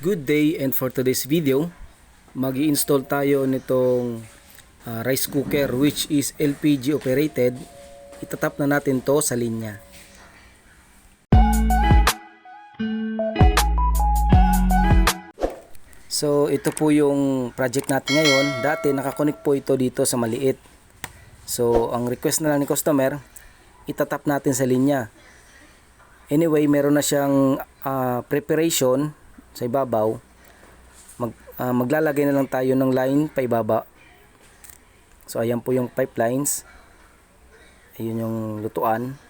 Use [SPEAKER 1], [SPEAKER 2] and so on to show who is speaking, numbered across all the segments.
[SPEAKER 1] Good day, and for today's video, mag-i-install tayo nitong rice cooker which is LPG operated. Itatap na natin to sa linya. So ito po yung project natin ngayon. Dati nakakonect po ito dito sa maliit. So ang request na lang ni customer, itatap natin sa linya. Anyway, meron na siyang preparation sa ibabaw. Maglalagay na lang tayo ng line pa ibaba. So ayan po yung pipelines. Ayun yung lutuan.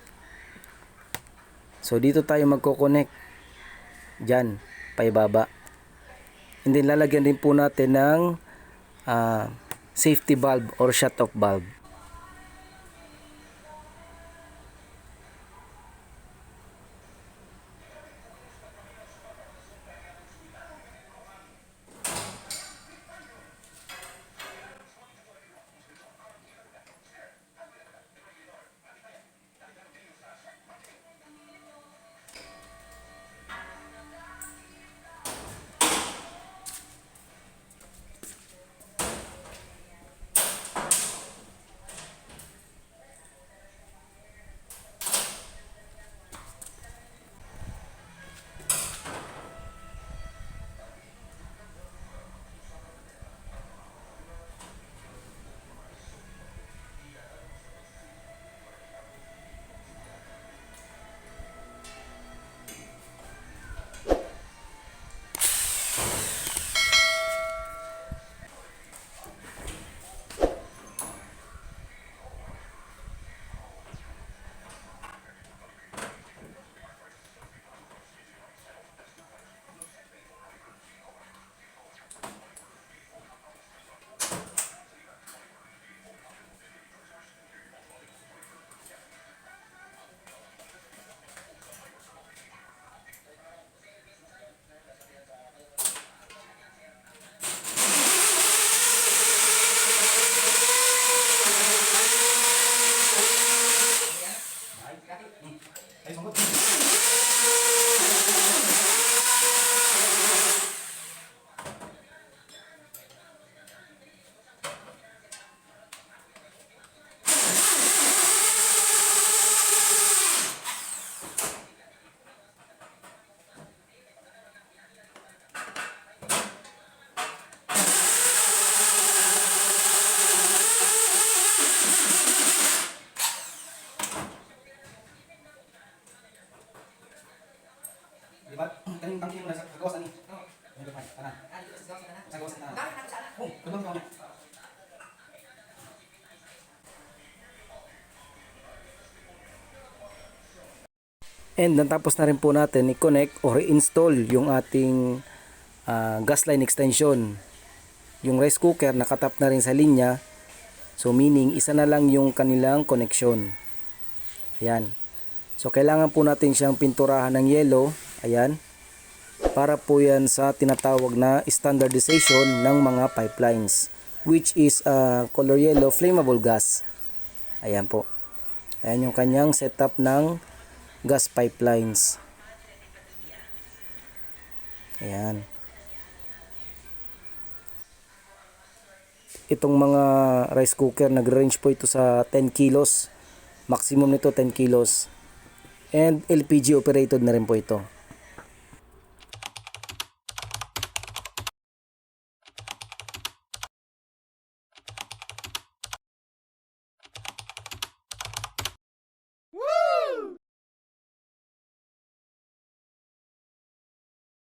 [SPEAKER 1] So dito tayo magko-connect. Diyan, pa ibaba. And then lalagyan din po natin ng safety valve or shut-off valve. Diba? Kaning tangki mo na sa gawasan ni. Oo. Ano pa? Tanan. Sa gawasan na. Oh, kabang ka na. And natapos na rin po natin i-connect or i-install yung ating gas line extension. Yung rice cooker nakatap na rin sa linya. So meaning isa na lang yung kanilang connection. Ayan. So kailangan po natin siyang pinturahan ng yellow. Ayan. Para po yan sa tinatawag na standardization ng mga pipelines, which is color yellow flammable gas. Ayan po. Ayan yung kanyang setup ng gas pipelines. Ayan. Itong mga rice cooker nag-range po ito sa 10 kilos. Maximum nito 10 kilos. And LPG operated na rin po ito.